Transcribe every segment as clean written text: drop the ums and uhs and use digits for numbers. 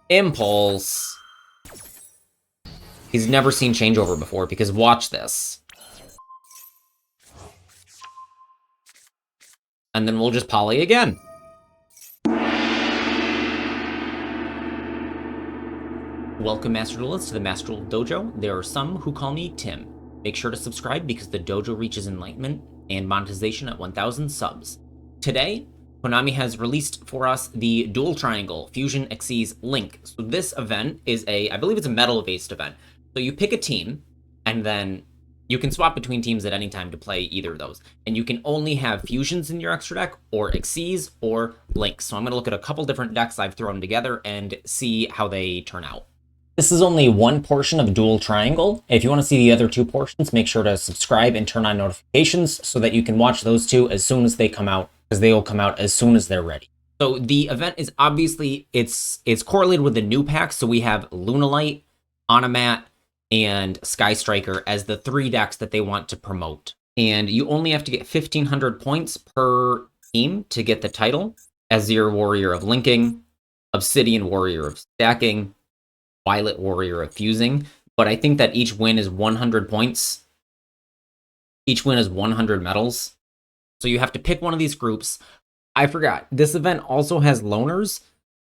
Impulse. He's never seen Changeover before, because watch this. And then we'll just poly again. Welcome, Master Duelists, to the Master Duel Dojo. There are some who call me Tim. Make sure to subscribe because the dojo reaches enlightenment and monetization at 1,000 subs. Today, Konami has released for us the Duel Triangle Fusion Xyz Link. So this event is I believe it's a medal-based event. So you pick a team, and then you can swap between teams at any time to play either of those. And you can only have fusions in your extra deck, or Xyz, or Links. So I'm going to look at a couple different decks I've thrown together and see how they turn out. This is only one portion of Duel Triangle. If you want to see the other two portions, make sure to subscribe and turn on notifications so that you can watch those two as soon as they come out, because they will come out as soon as they're ready. So the event is obviously, it's correlated with the new packs. So we have Lunalight, Onomat, and Sky Striker as the three decks that they want to promote. And you only have to get 1,500 points per team to get the title. Azir Warrior of Linking, Obsidian Warrior of Stacking, Violet Warrior of Fusing, but I think that each win is 100 points. Each win is 100 medals. So you have to pick one of these groups. I forgot, this event also has loners.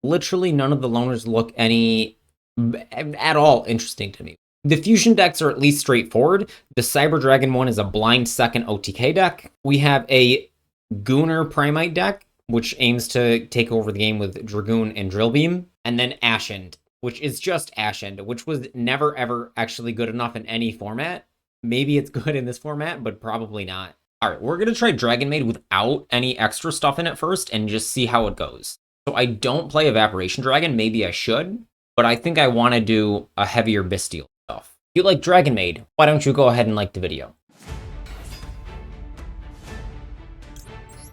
Literally none of the loners look at all interesting to me. The fusion decks are at least straightforward. The Cyber Dragon one is a blind second OTK deck. We have a Gunnar Primite deck, which aims to take over the game with Dragoon and Drill Beam, and then Ashen, which is just Ashen, which was never ever actually good enough in any format. Maybe it's good in this format, but probably not. All right, we're gonna try Dragonmaid without any extra stuff in it first and just see how it goes. So I don't play Evaporation Dragon, maybe I should, but I think I wanna do a heavier Bestial stuff. If you like Dragonmaid, why don't you go ahead and like the video?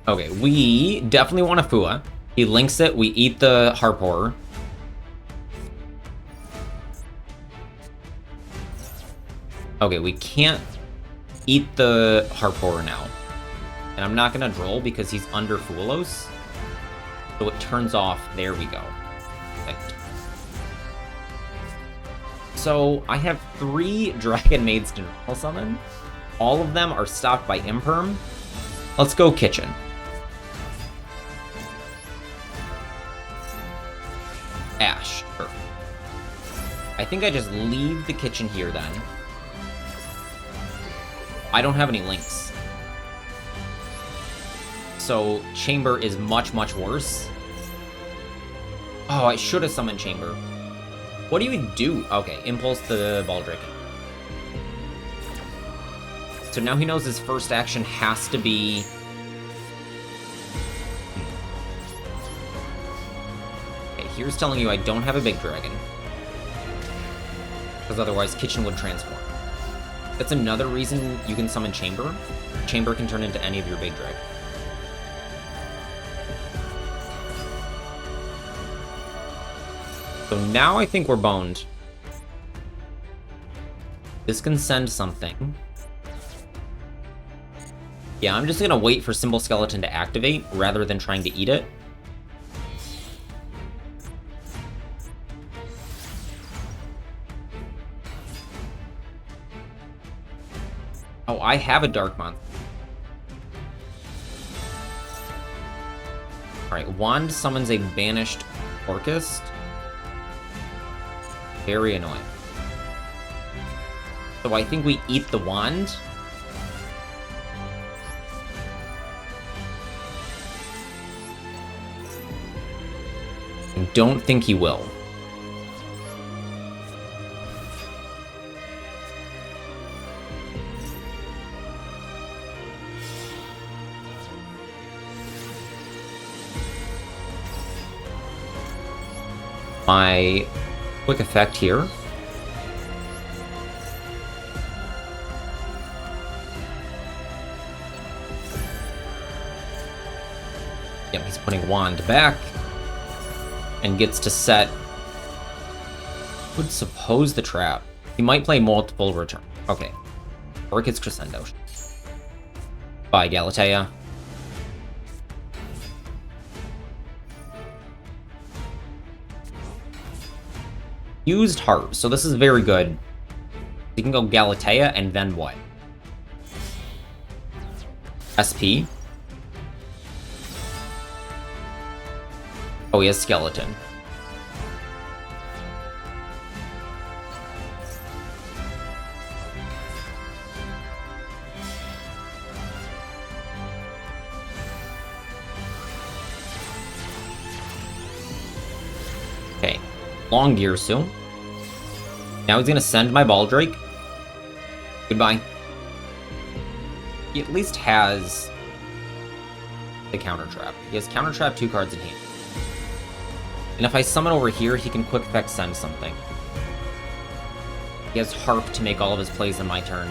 Okay, we definitely want a Fua. He links it, we eat the Harp Horror. Okay, we can't eat the Harp Horror now. And I'm not going to Droll because he's under Fuelos. So it turns off. There we go. Perfect. So I have 3 Dragonmaids to normal summon. All of them are stopped by Imperm. Let's go Kitchen. Ash. Perfect. I think I just leave the Kitchen here then. I don't have any links. So Chamber is much, much worse. Oh, I should have summoned Chamber. What do you even do? Okay, Impulse the Baldric. So now he knows his first action has to be... Okay, here's telling you I don't have a big dragon. Because otherwise Kitchen would transform. That's another reason you can summon Chamber. Chamber can turn into any of your big drag. So now I think we're boned. This can send something. Yeah, I'm just gonna wait for Symbol Skeleton to activate rather than trying to eat it. Oh, I have a Dark Monster. Alright, Wand summons a banished Orcust. Very annoying. So I think we eat the Wand. I don't think he will. My quick effect here. Yep, he's putting Wand back and gets to set. Would suppose the trap. He might play multiple return. Okay. Orchid's Crescendo. Bye, Galatea. Used Harp, so this is very good. You can go Galatea, and then what? SP. Oh, he has Skeleton. Okay, Long Gearsu. Now he's gonna send my Baldrake. Goodbye. He at least has the Counter Trap. He has Counter Trap 2 cards in hand. And if I summon over here, he can Quick Effect send something. He has Harp to make all of his plays in my turn.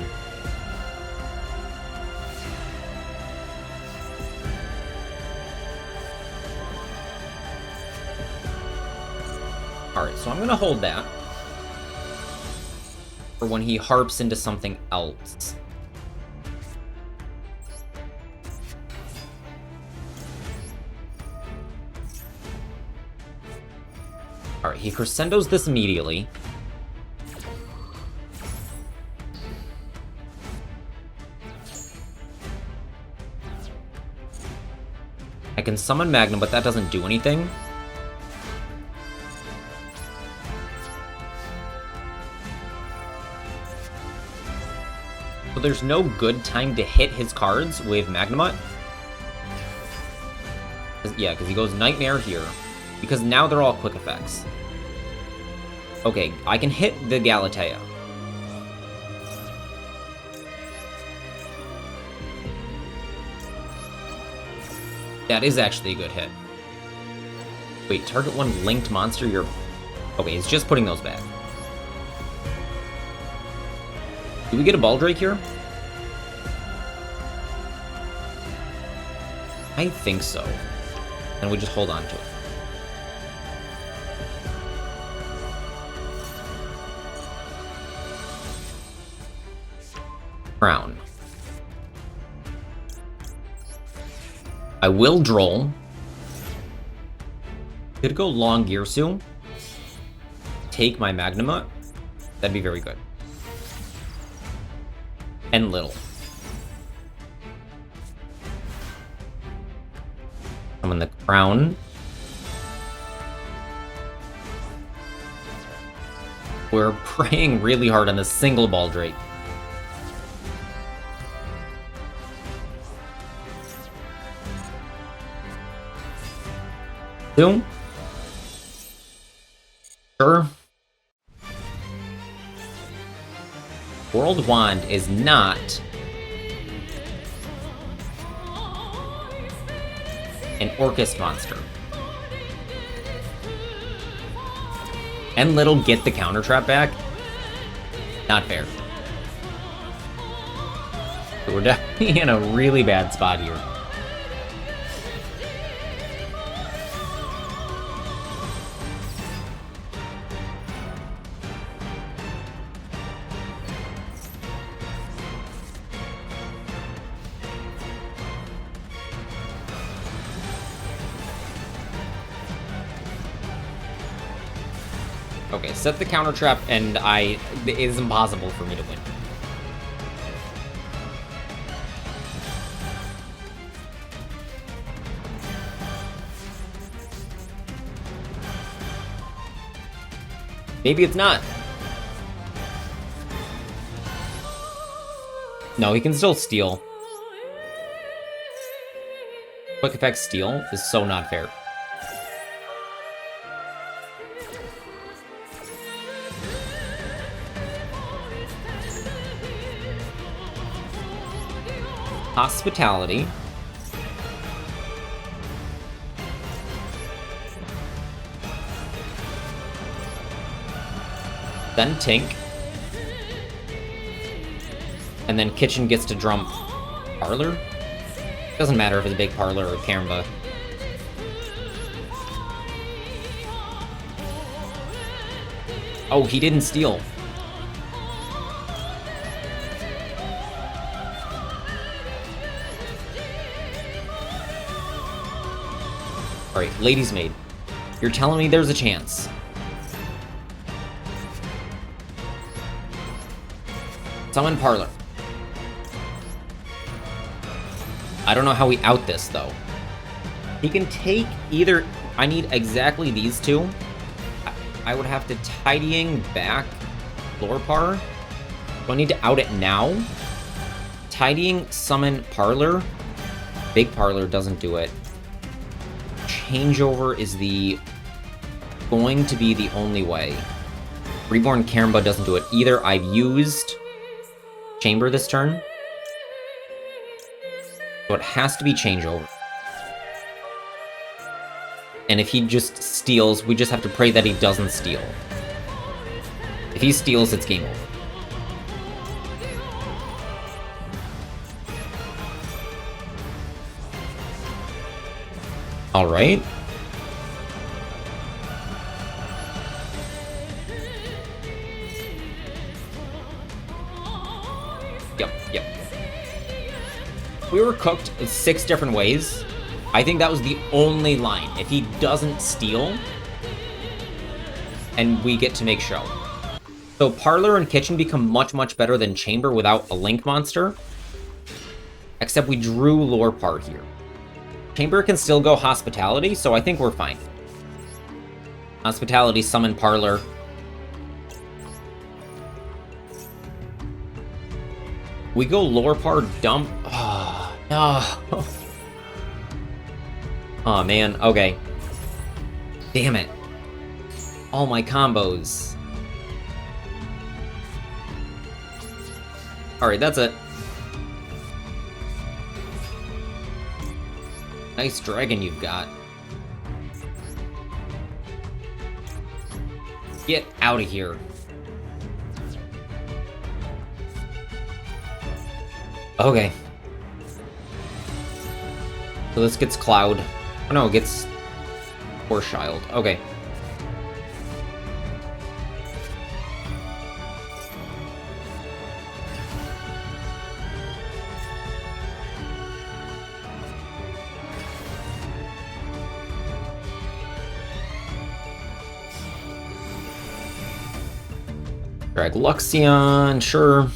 Alright, so I'm gonna hold that for when he harps into something else. Alright, he crescendos this immediately. I can summon Magnum, but that doesn't do anything. So there's no good time to hit his cards with Magnemite. Yeah, because he goes Nightmare here. Because now they're all quick effects. Okay, I can hit the Galatea. That is actually a good hit. Wait, target one linked monster, you're... Okay, it's just putting those back. Do we get a Baldrake here? I think so. And we just hold on to it. Crown. I will Droll. Could go Long Gearsu. Take my Magnema. That'd be very good. And Little. Summon the Crown. We're praying really hard on this single Baldrake. Doom? Sure. World Wand is not an Orcus monster. And Little get the counter trap back? Not fair. So we're definitely in a really bad spot here. Okay, set the counter trap, and it is impossible for me to win. Maybe it's not. No, he can still steal. Quick effect steal is so not fair. Hospitality. Then Tink. And then Kitchen gets to drum Parlor? Doesn't matter if it's a big Parlor or Karamba. Oh, he didn't steal. Alright, Lady's Maid. You're telling me there's a chance. Summon Parlor. I don't know how we out this, though. He can take either... I need exactly these two. I would have to Tidying back Lorepar. Do I need to out it now? Tidying, Summon Parlor. Big Parlor doesn't do it. Changeover is going to be the only way. Reborn Karamba doesn't do it either. I've used Chamber this turn. So it has to be Changeover. And if he just steals, we just have to pray that he doesn't steal. If he steals, it's game over. Alright. Yep. We were cooked 6 different ways. I think that was the only line. If he doesn't steal, and we get to make show. So Parlor and Kitchen become much, much better than Chamber without a Link monster. Except we drew Lorepar here. Chamber can still go Hospitality, so I think we're fine. Hospitality, Summon Parlor. We go Lorepar, dump. Oh, no. Oh, man. Okay. Damn it. All my combos. Alright, that's it. Nice dragon you've got. Get out of here. Okay. So this gets Cloud. Oh no, it gets Child. Okay. Drag Luxion, sure.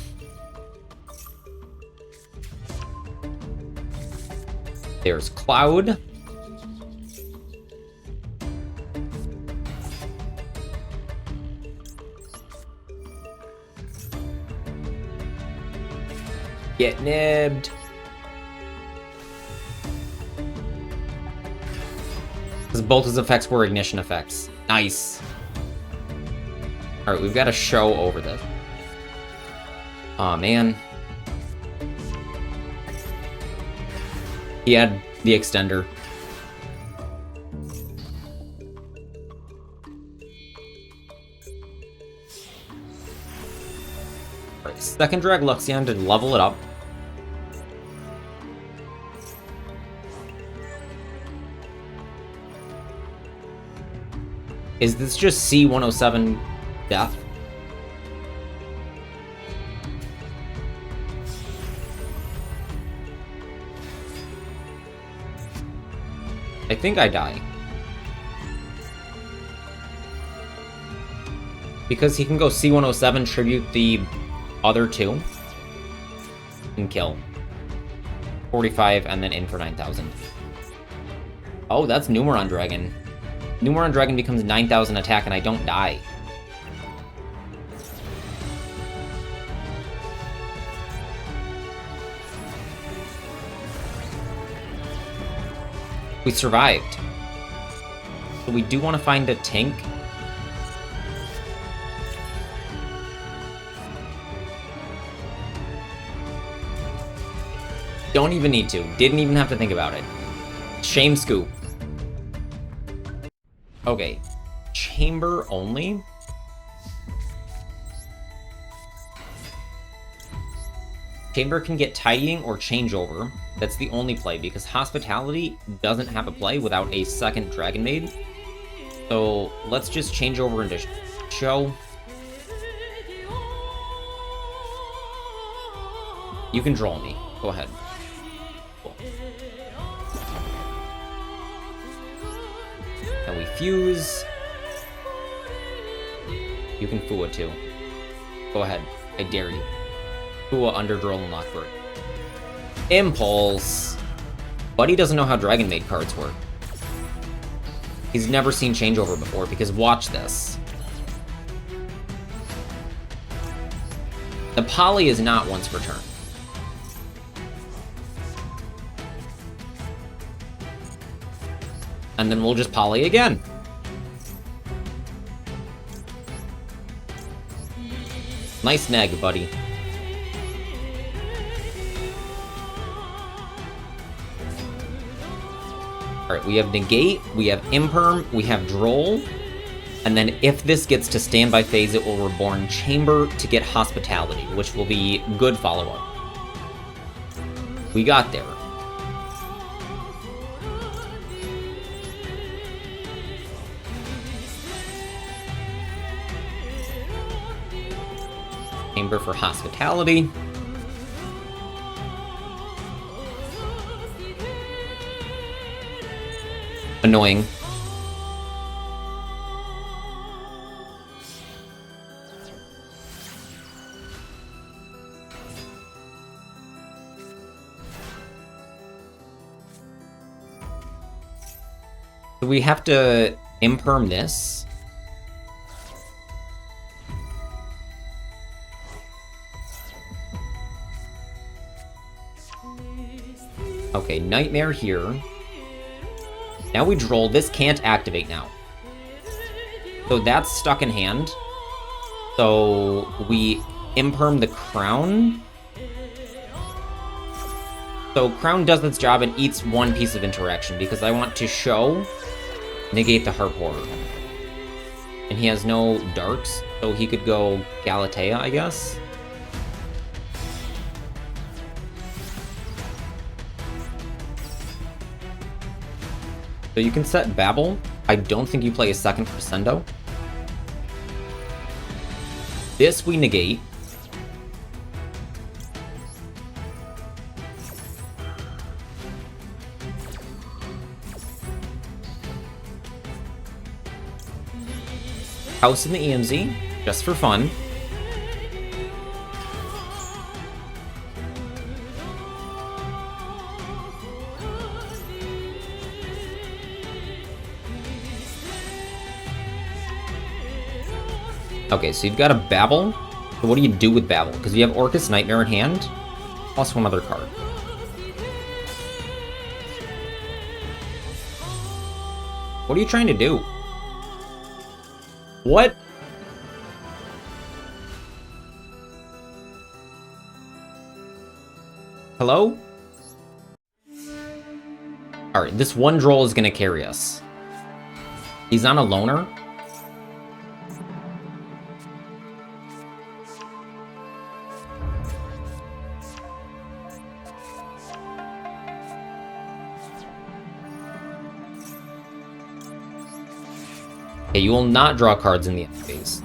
There's Cloud. Get nibbed. Because both his effects were ignition effects. Nice. Alright, we've got to show over this. Aw, man. He had the extender. Alright, second drag Luxion to level it up. Is this just C107 death? I think I die. Because he can go C107, tribute the other two, and kill. 45, and then in for 9,000. Oh, that's Numeron Dragon. Numeron Dragon becomes 9,000 attack, and I don't die. We survived. So we do want to find a Tink. Don't even need to. Didn't even have to think about it. Shame Scoop. Okay. Chamber only. Chamber can get Tidying or Changeover. That's the only play, because Hospitality doesn't have a play without a second Dragonmaid. So let's just change over into show. You can draw me. Go ahead. Cool. And we fuse. You can Fua too. Go ahead. I dare you. Under Droll and Lockbird. Impulse. Buddy doesn't know how Dragonmaid cards work. He's never seen Changeover before, because watch this. The poly is not once per turn. And then we'll just poly again. Nice neg, buddy. Alright, we have Negate, we have Imperm, we have Droll, and then if this gets to standby phase, it will Reborn Chamber to get Hospitality, which will be good follow-up. We got there. Chamber for Hospitality. Annoying. Do we have to imperm this? Okay, Nightmare here. Now we droll. This can't activate now. So that's stuck in hand. So we imperm the Crown. So Crown does its job and eats one piece of interaction because I want to show negate the Heart Horror. And he has no darks, so he could go Galatea, I guess. So you can set Babel. I don't think you play a second Crescendo. This we negate. House in the EMZ, just for fun. Okay, so you've got a Babel. So what do you do with Babel? Because you have Orcus Nightmare in hand, plus one other card. What are you trying to do? What? Hello? Alright, this one droll is gonna carry us. He's on a loner. Okay, you will not draw cards in the end phase.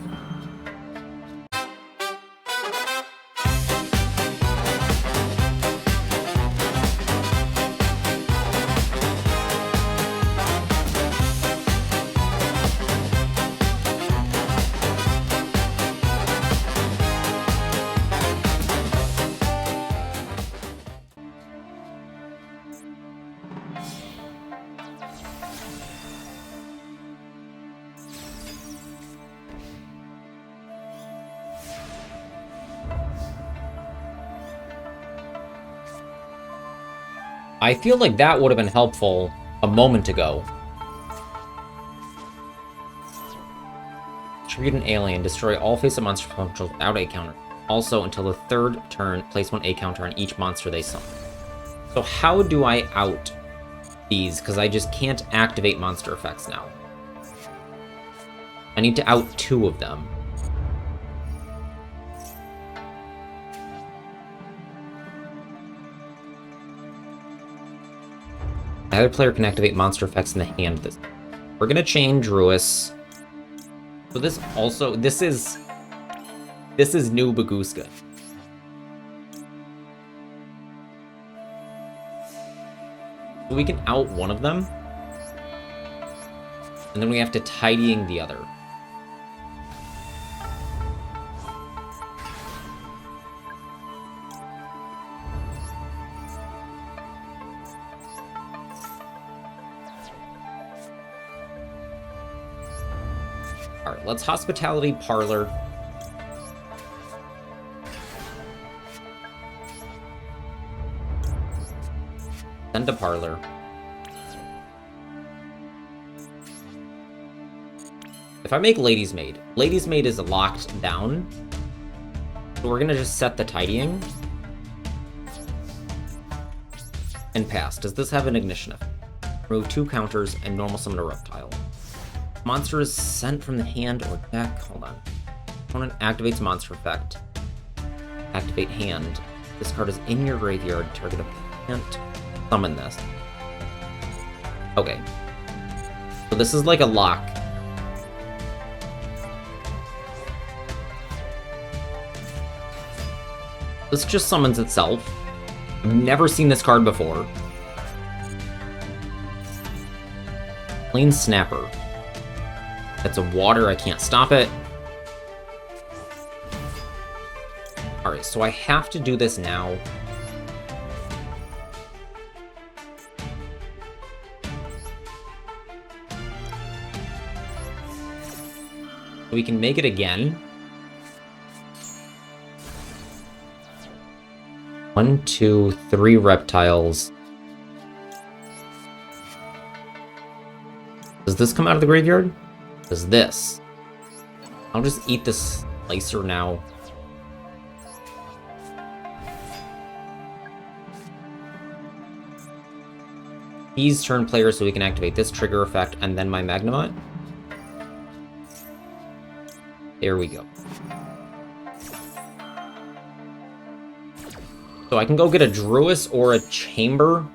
I feel like that would have been helpful a moment ago. Tribute an alien. Destroy all face-up monster potential without a counter. Also, until the third turn, place one A counter on each monster they summon. So how do I out these? Because I just can't activate monster effects now. I need to out two of them. Either player can activate monster effects in the hand this. We're gonna change Ruis. So this also this is new Baguska. So we can out one of them. And then we have to tidying the other. Alright, let's Hospitality Parlor. Send to Parlor. If I make Lady's Maid is locked down. So we're gonna just set the tidying. And pass. Does this have an ignition effect? Remove 2 counters and normal summon a reptile. Monster is sent from the hand or deck. Hold on. Opponent activates monster effect. Activate hand. This card is in your graveyard. Target opponent. Summon this. Okay. So this is like a lock. This just summons itself. I've never seen this card before. Plain Snapper. That's a water, I can't stop it. Alright, so I have to do this now. We can make it again. 1, 2, 3 reptiles. Does this come out of the graveyard? Does this? I'll just eat this slicer now. He's turn player, so we can activate this trigger effect and then my Magnemite. There we go. So I can go get a Druis or a Chamber,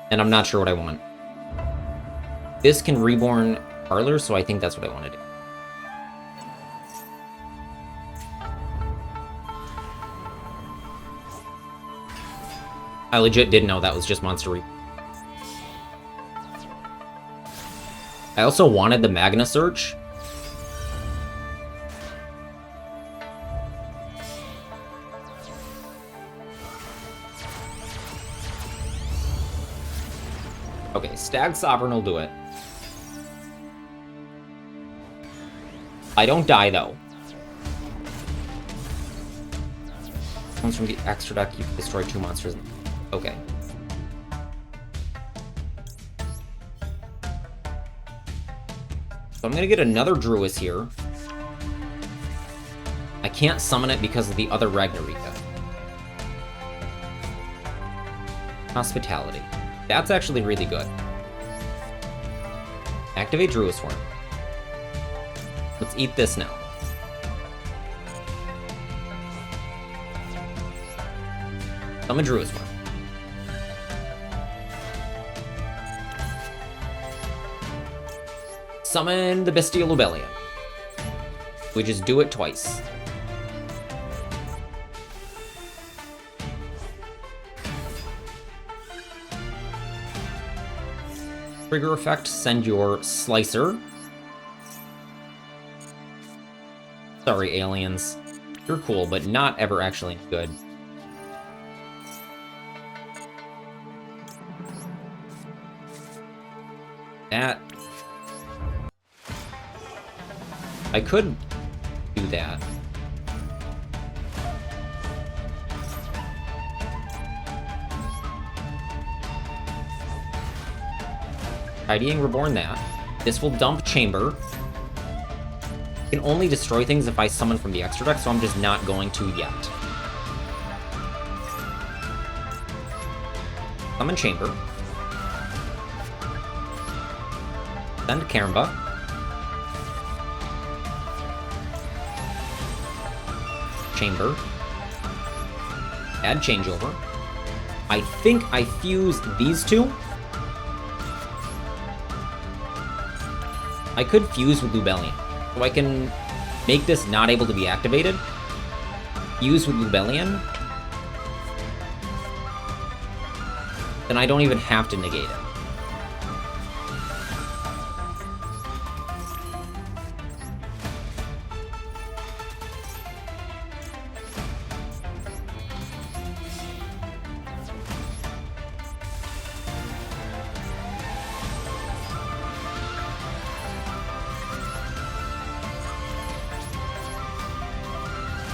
and I'm not sure what I want. This can Reborn Parlor, so I think that's what I want to do. I legit didn't know that was just Monster Reborn. I also wanted the Magna Search. Okay, Stag Sovereign will do it. I don't die, though. Comes from the extra deck, you can destroy 2 monsters. Okay. So I'm gonna get another Druis here. I can't summon it because of the other Ragnarika. Hospitality. That's actually really good. Activate Druis Form. Let's eat this now. Summon Druis Form. Summon the Bestial Lubellion. We just do it twice. Trigger effect, send your Slicer. Sorry, aliens. You're cool, but not ever actually good. That... I could do that. Tidying Reborn that. This will dump Chamber. I can only destroy things if I summon from the extra deck, so I'm just not going to yet. Summon Chamber. Send Karamba. Chamber. Add Changeover. I think I fused these two. I could fuse with Lubellion, so I can make this not able to be activated. Fuse with Lubellion. Then I don't even have to negate it.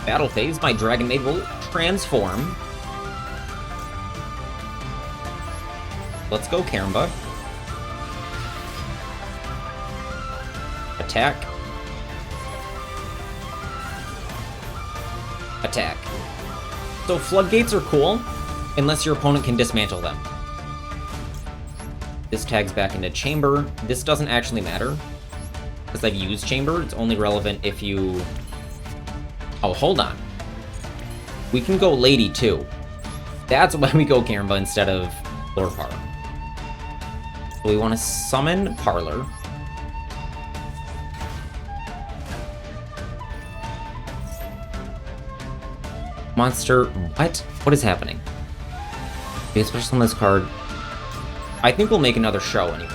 Battle phase, my Dragonmaid will transform. Let's go, Karamba. Attack. Attack. So floodgates are cool, unless your opponent can dismantle them. This tags back into chamber. This doesn't actually matter, because I've used chamber. It's only relevant if you... Oh, hold on. We can go Lady, too. That's why we go Karamba instead of Lord Parlor. So we want to summon Parlor. Monster... What? What is happening? Be special on this card. I think we'll make another show anyway.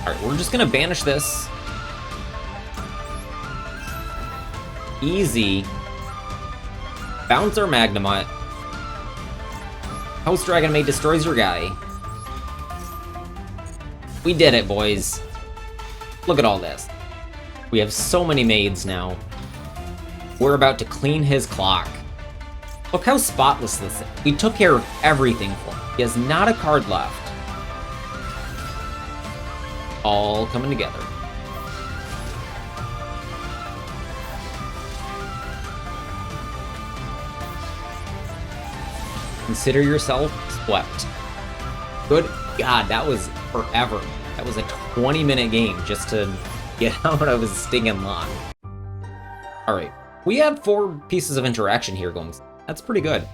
Alright, we're just gonna banish this. Easy. Bounce our Magnemite. House Dragonmaid destroys your guy. We did it, boys. Look at all this. We have so many maids now. We're about to clean his clock. Look how spotless this is. We took care of everything for him. He has not a card left. All coming together. Consider yourself swept. Good God, that was forever. That was a 20-minute game just to get out of his stinging lock. Alright, we have 4 pieces of interaction here going. That's pretty good.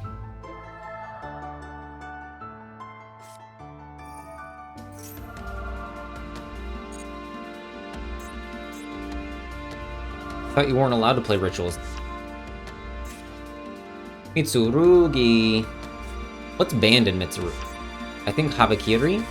I thought you weren't allowed to play rituals. Mitsurugi. What's banned in Mitsurugi? I think Habakiri?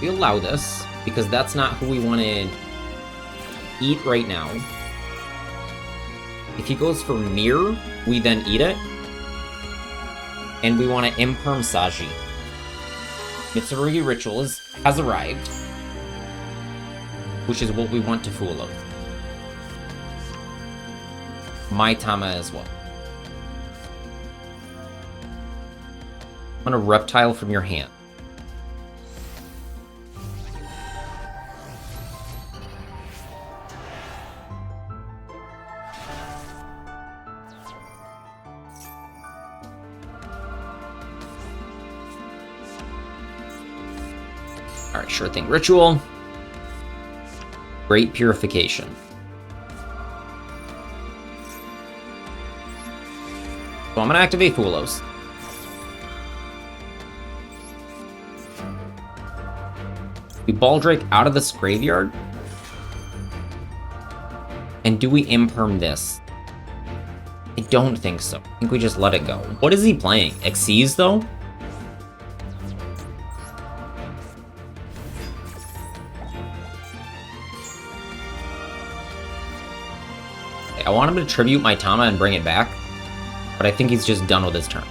We allow this, because that's not who we want to eat right now. If he goes for Mirror, we then eat it. And we want to Imperm Saji. Mitsurugi Rituals has arrived, which is what we want to fool of. Maitama as well. I'm gonna Reptile from your hand. Alright, sure thing. Ritual. Great Purification. So I'm going to activate Fulos. We Baldrake out of this graveyard. And do we Imperm this? I don't think so. I think we just let it go. What is he playing? Xyz, though? I want him to tribute my Tama and bring it back, but I think he's just done with his turn.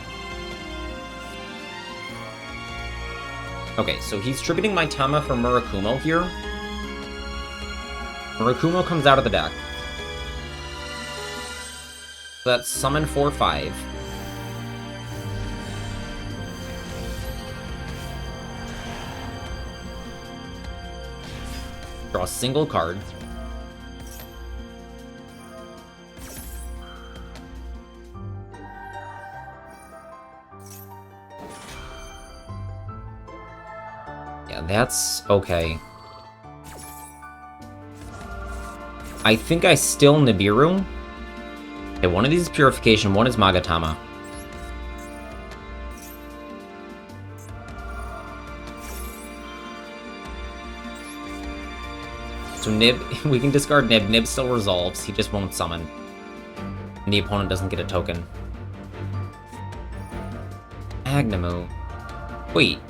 Okay, so he's tributing my Tama for Murakumo here. Murakumo comes out of the deck. So that's summon 4/5. Draw a single card. That's okay. I think I still Nibiru. Okay, one of these is Purification, one is Magatama. So Nib, we can discard Nib. Nib still resolves. He just won't summon. And the opponent doesn't get a token. Agnamu. Wait.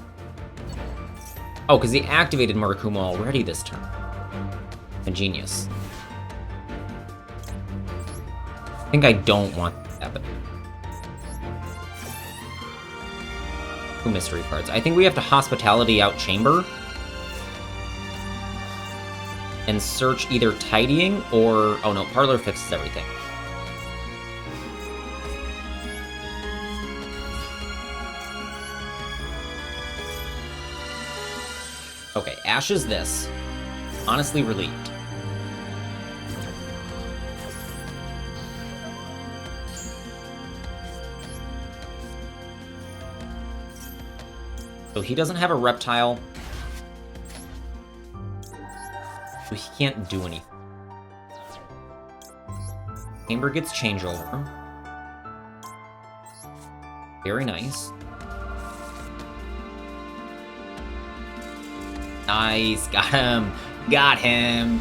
Oh, because he activated Murakumo already this turn. A genius. I think I don't want that to happen. 2 mystery cards. I think we have to Hospitality out Chamber. And search either Tidying or... Oh no, Parlor fixes everything. Okay, Ash is this. Honestly relieved. So he doesn't have a Reptile. So he can't do anything. Chamber gets Changeover. Very nice. Nice, got him. Got him.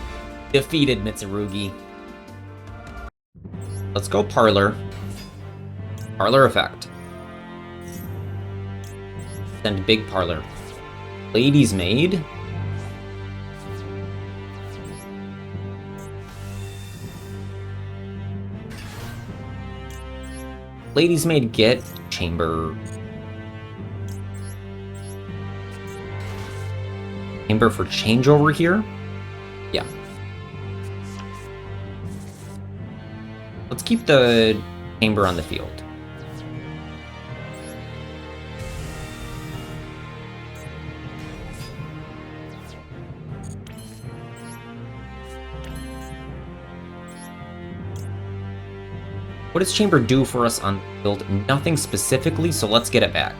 Defeated Mitsurugi. Let's go Parlor. Parlor effect. Send big Parlor. Lady's Maid. Lady's Maid get Chamber. Chamber for Changeover here? Yeah. Let's keep the Chamber on the field. What does Chamber do for us on the field? Nothing specifically, so let's get it back.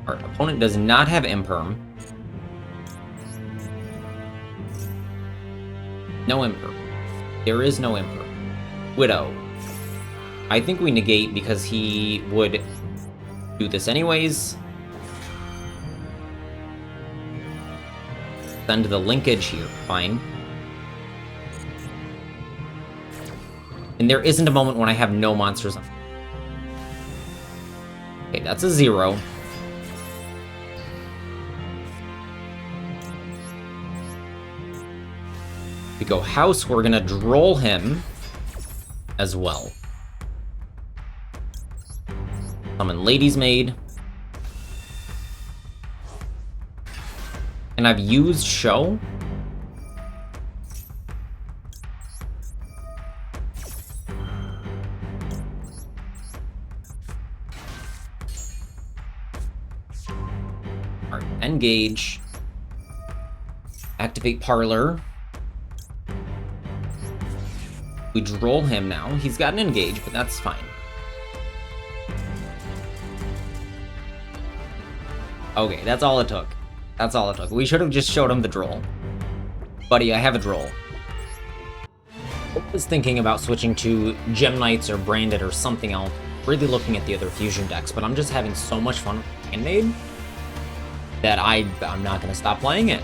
Our opponent does not have Imperm. No Imperm. There is no Imperm. Widow. I think we negate because he would do this anyways. Send the linkage here. Fine. And there isn't a moment when I have no monsters on. Okay, that's a 0. We go house, we're gonna droll him as well. Summon Lady's Maid. And I've used Show. Alright, engage. Activate Parlor. We droll him now. He's got an engage, but that's fine. Okay, that's all it took. That's all it took. We should have just showed him the droll. Buddy, I have a droll. I was thinking about switching to Gem Knights or Branded or something else. Really looking at the other fusion decks, but I'm just having so much fun with Handmade that I'm not going to stop playing it.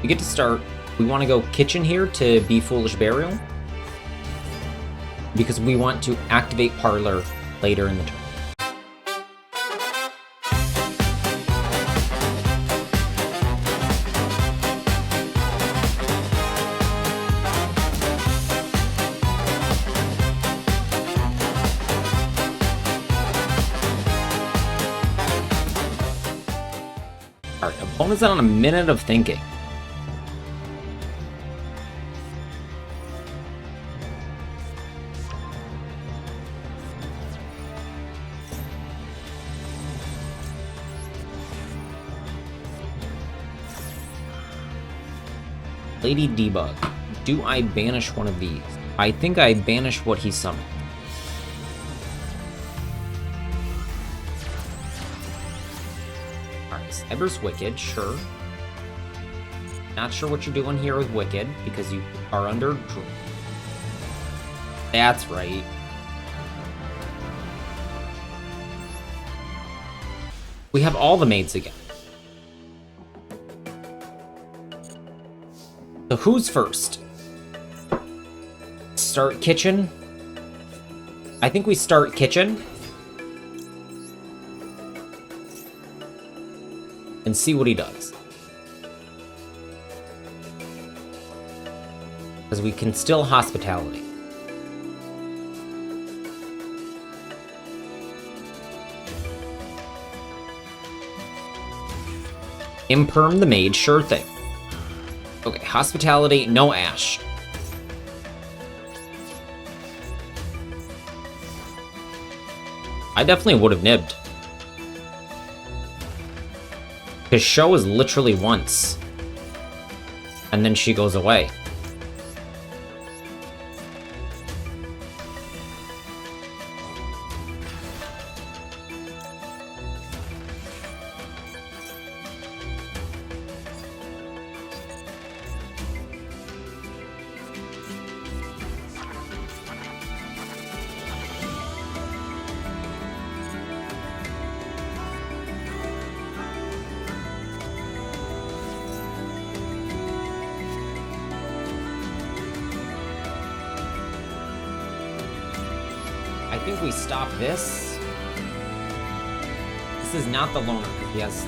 We get to start. We want to go Kitchen here to be Foolish Burial because we want to activate Parlor later in the turn. Alright, opponent's on a minute of thinking. Lady Debug. Do I banish one of these? I think I banish what he summoned. Alright, Cyber's Wicked, sure. Not sure what you're doing here with Wicked, because you are under... That's right. We have all the maids again. So who's first? Start kitchen? I think we start kitchen. And see what he does. Because we can still hospitality. Imperm the maid, sure thing. Okay, hospitality, no Ash. I definitely would have nibbed. His show is literally once. And then she goes away. I think we stop this. This is not the loner. He has...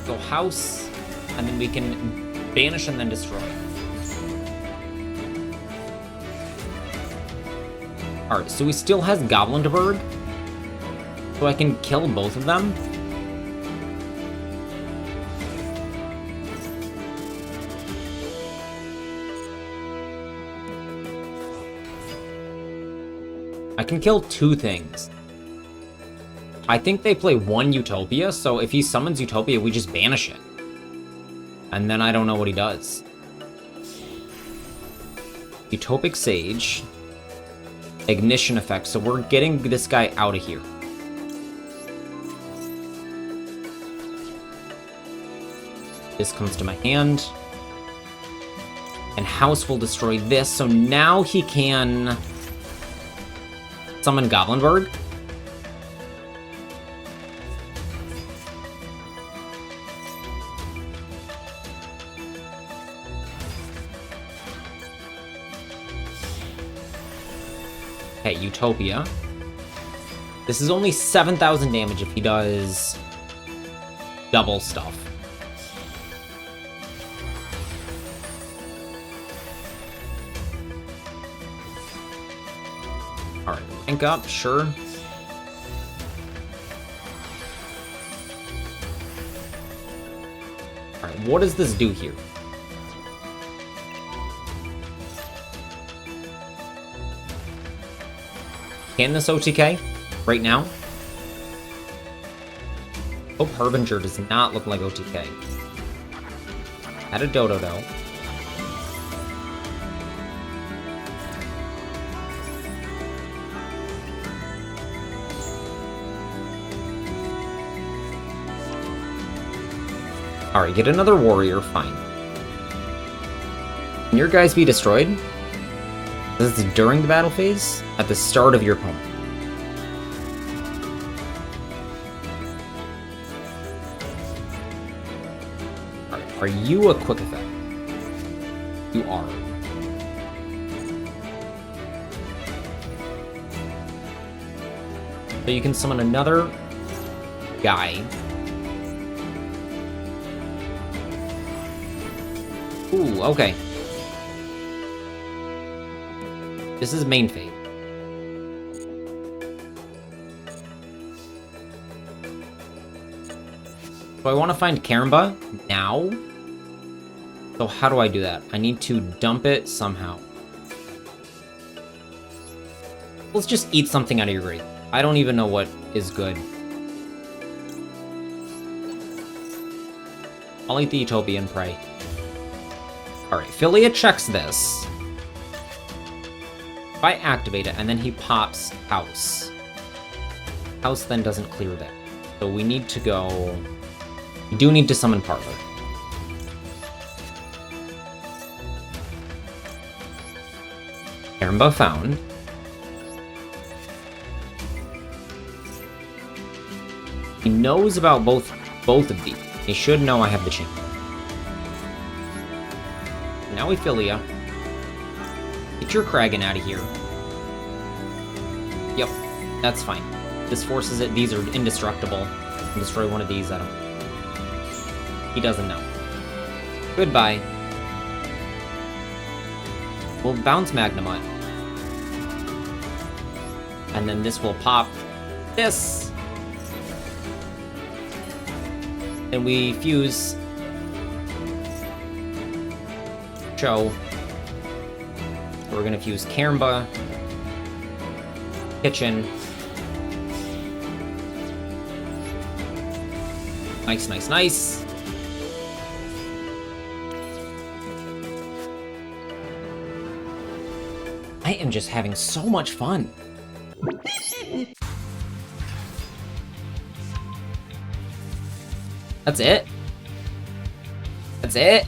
Go house, and then we can banish and then destroy. Alright, so he still has Goblin to Bird. So I can kill both of them. I can kill two things. I think they play one Utopia, so if he summons Utopia, we just banish it. And then I don't know what he does. Utopic Sage. Ignition effect, so we're getting this guy out of here. This comes to my hand. And House will destroy this, so now he can... summon Goblinberg. Okay, Utopia. This is only 7,000 damage if he does double stuff. Alright, rank up, sure. Alright, what does this do here? Can this OTK right now? Hope Harbinger does not look like OTK. Add a Dodo though. Alright, get another warrior, fine. Can your guys be destroyed? This is during the battle phase? At the start of your opponent. Alright, are you a quick effect? You are. So you can summon another guy. Ooh, okay. This is main fate. So I want to find Karamba now. So how do I do that? I need to dump it somehow. Let's just eat something out of your grave. I don't even know what is good. I'll eat the Utopia and pray. Alright, Philia checks this. If I activate it, and then he pops House. House then doesn't clear that. So we need to go... We do need to summon Parlor. Karimba found. He knows about both of these. He should know I have the chain. Now we Philia. Get your Kragan out of here. Yep, that's fine. This forces it. These are indestructible. Destroy one of these, I don't... He doesn't know. Goodbye. We'll bounce Magnemite. And then this will pop this. And we fuse Cho. We're gonna fuse Karimba, Kitchen. Nice, nice, nice. I am just having so much fun. That's it? That's it?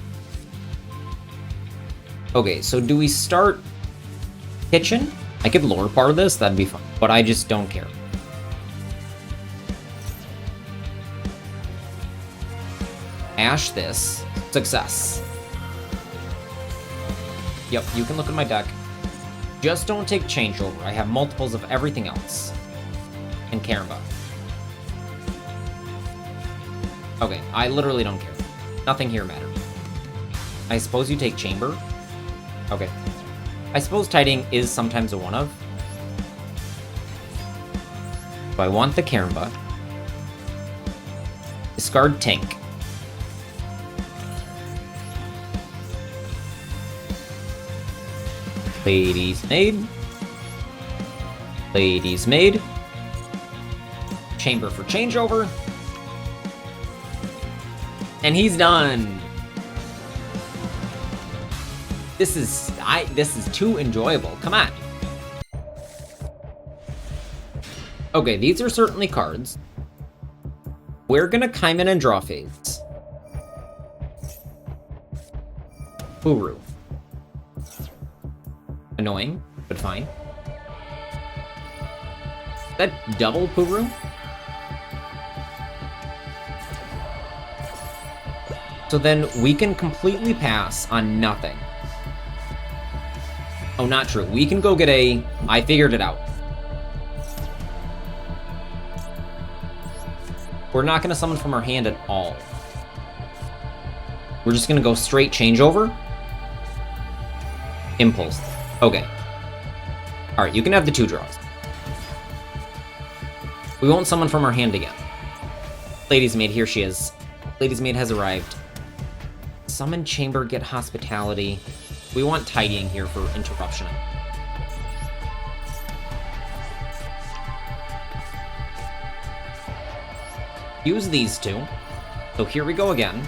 Okay, so do we start Kitchen? I could lore part of this, that'd be fun, but I just don't care. Ash this. Success. Yep, you can look at my deck. Just don't take Changeover. I have multiples of everything else. And Karimba. Okay, I literally don't care. Nothing here matters. I suppose you take Chamber? Okay. I suppose Tiding is sometimes a one-of. So I want the Karimba. Discard Tank. Lady's Maid. Lady's Maid. Chamber for Changeover. And he's done. This is too enjoyable. Come on. Okay, these are certainly cards. We're gonna Kaiman and draw phase. Uru. Annoying, but fine. Is that double Puru? So then we can completely pass on nothing. Oh, not true. We can go get a... I figured it out. We're not going to summon from our hand at all. We're just going to go straight Changeover. Impulse. Okay. Alright, you can have the 2 draws. We won't summon from our hand again. Lady's Maid, here she is. Lady's Maid has arrived. Summon Chamber, get Hospitality. We want Tidying here for interruption. Use these 2. So here we go again.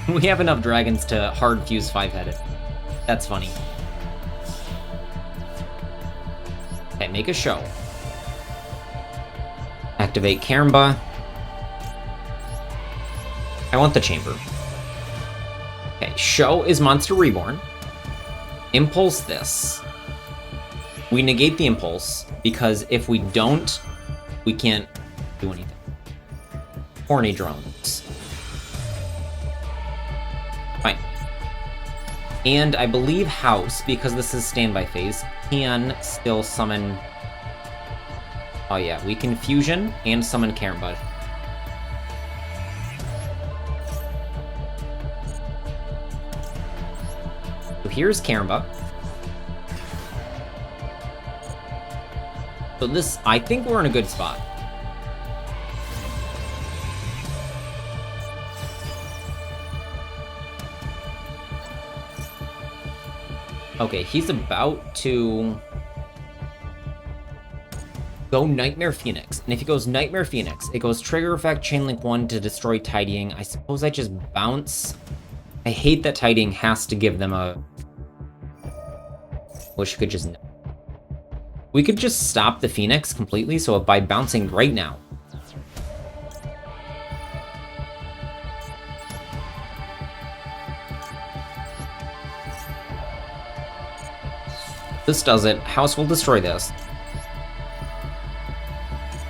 We have enough dragons to hard fuse 5-headed. That's funny. Okay, make a show. Activate Karimba. I want the Chamber. Okay, show is Monster Reborn. Impulse this. We negate the impulse, because if we don't, we can't do anything. Horny drones. Fine. And I believe House, because this is standby phase, can still summon... Oh yeah, we can Fusion and summon Karimba. So here's Karimba. So this, I think we're in a good spot. Okay, he's about to go Nightmare Phoenix. And if he goes Nightmare Phoenix, it goes Trigger Effect, Chainlink 1 to destroy Tidying. I suppose I just bounce. I hate that Tidying has to give them a Wish you could just... We could just stop the Phoenix completely, so by bouncing right now. This does it. House will destroy this.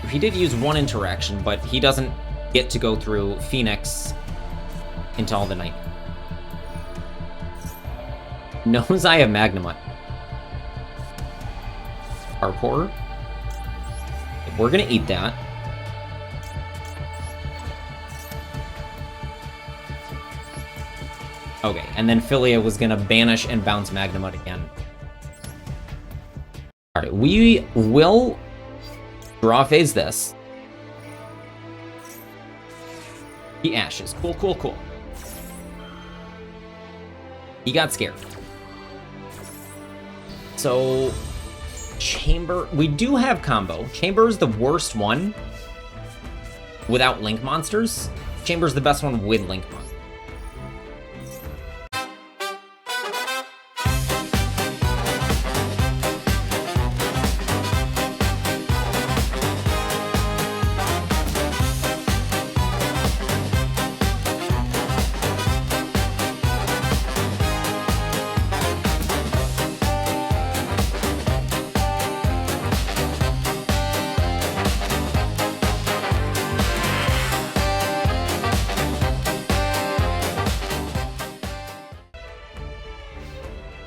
He did use one interaction, but he doesn't get to go through Phoenix into all the night. Knows I have Magnemite. Parkour. We're gonna eat that. Okay, and then Philia was gonna banish and bounce Magnemite again. Alright, we will draw phase this. He ashes. Cool, cool, cool. He got scared. So, Chamber... We do have combo. Chamber is the worst one without Link monsters. Chamber is the best one with Link monsters.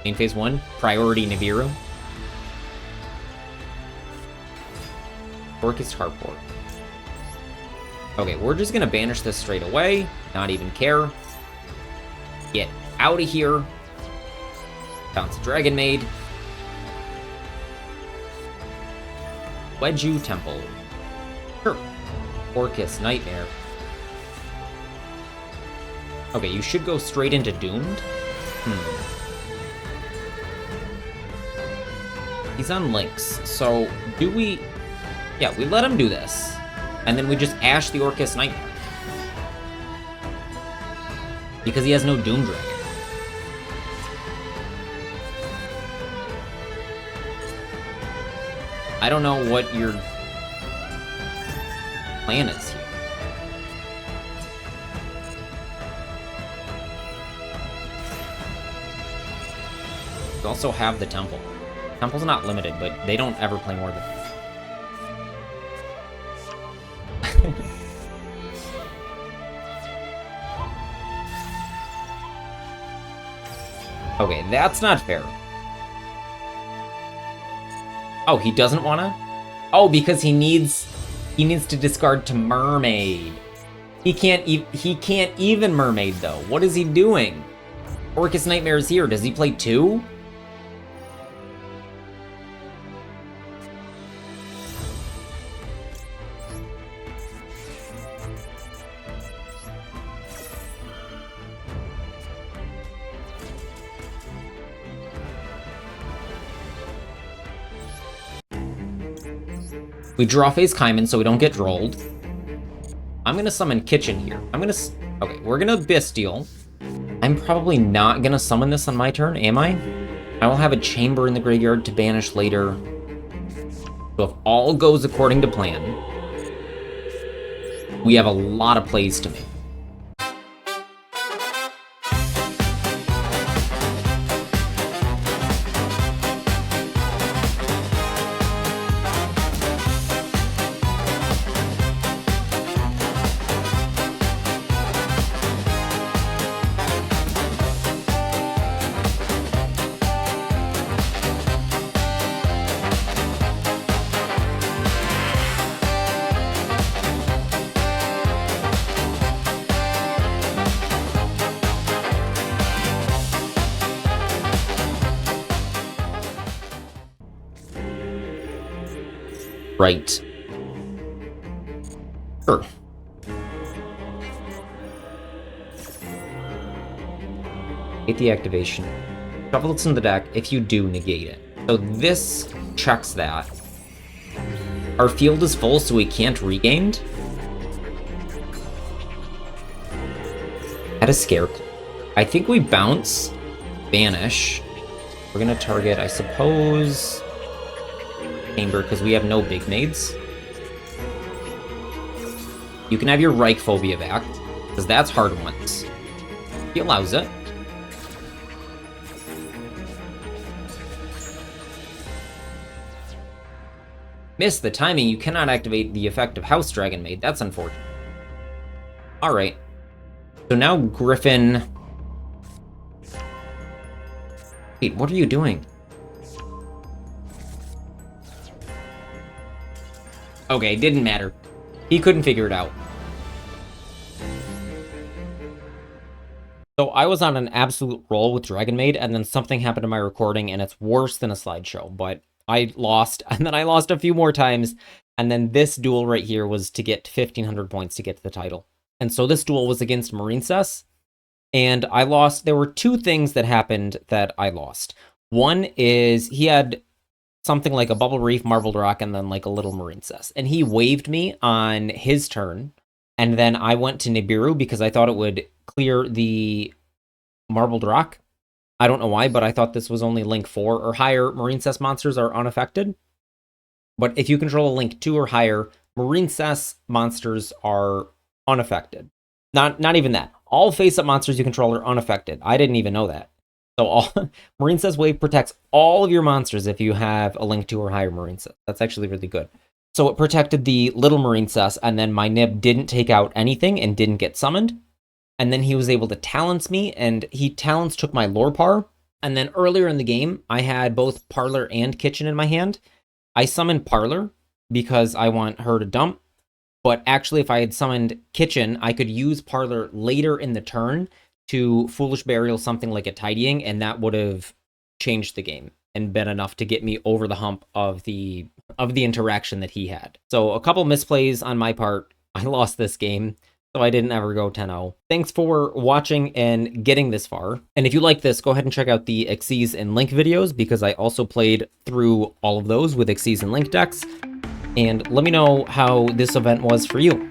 Main phase 1, priority Nibiru. Orcus Harport. Okay, we're just gonna banish this straight away, not even care. Get out of here. Bounce a Dragonmaid. Wedju Temple. Sure. Orcus Nightmare. Okay, you should go straight into Doomed. He's on Lynx, so do we... Yeah, we let him do this. And then we just Ash the Orcus Nightmare. Because he has no Doom Dragon. I don't know what your plan is here. You also have the Temple. Temple's not limited, but they don't ever play more than... Okay, that's not fair. Oh, he doesn't wanna? Oh, because he needs to discard to Mermaid. He can't even Mermaid though. What is he doing? Orcus Nightmare is here. Does he play 2? We draw phase Kaiman so we don't get rolled. I'm gonna summon Kitchen here. Okay, we're gonna Bestial. I'm probably not gonna summon this on my turn, am I? I will have a Chamber in the graveyard to banish later. So if all goes according to plan, we have a lot of plays to make. Right. Sure. Hate the activation. Shuffle it in the deck if you do negate it. So this checks that. Our field is full, so we can't regained. At a Scarecrow. I think we bounce, banish, We're gonna target, I suppose, Chamber, because we have no big maids. You can have your Reich phobia back, because that's hard once. He allows it. Miss the timing. You cannot activate the effect of House Dragonmaid. That's unfortunate. Alright. So now Griffin... Wait, what are you doing? Okay, didn't matter. He couldn't figure it out. So I was on an absolute roll with Dragonmaid, and then something happened to my recording, and it's worse than a slideshow, but I lost, and then I lost a few more times, and then this duel right here was to get 1,500 points to get to the title. And so this duel was against Marincess, and I lost. There were two things that happened that I lost. One is he had something like a Bubble Reef, Marbled Rock, and then like a little Marincess, and he waved me on his turn, and then I went to Nibiru because I thought it would clear the Marbled Rock. I don't know why, but I thought this was only Link 4 or higher. Marincess monsters are unaffected. But if you control a Link 2 or higher, Marincess monsters are unaffected. Not even that. All face-up monsters you control are unaffected. I didn't even know that. So Marincess Wave protects all of your monsters if you have a Link 2 or higher Marincess. That's actually really good. So it protected the little Marincess, and then my Nib didn't take out anything and didn't get summoned. And then he was able to Talents me, and he Talents took my Lorepar. And then earlier in the game, I had both Parlor and Kitchen in my hand. I summoned Parlor because I want her to dump. But actually, if I had summoned Kitchen, I could use Parlor later in the turn to Foolish Burial something like a Tidying, and that would have changed the game and been enough to get me over the hump of the interaction that he had. So a couple misplays on my part. I lost this game. So I didn't ever go 10-0. Thanks for watching and getting this far. And if you like this, go ahead and check out the Xyz and Link videos, because I also played through all of those with Xyz and Link decks. And let me know how this event was for you.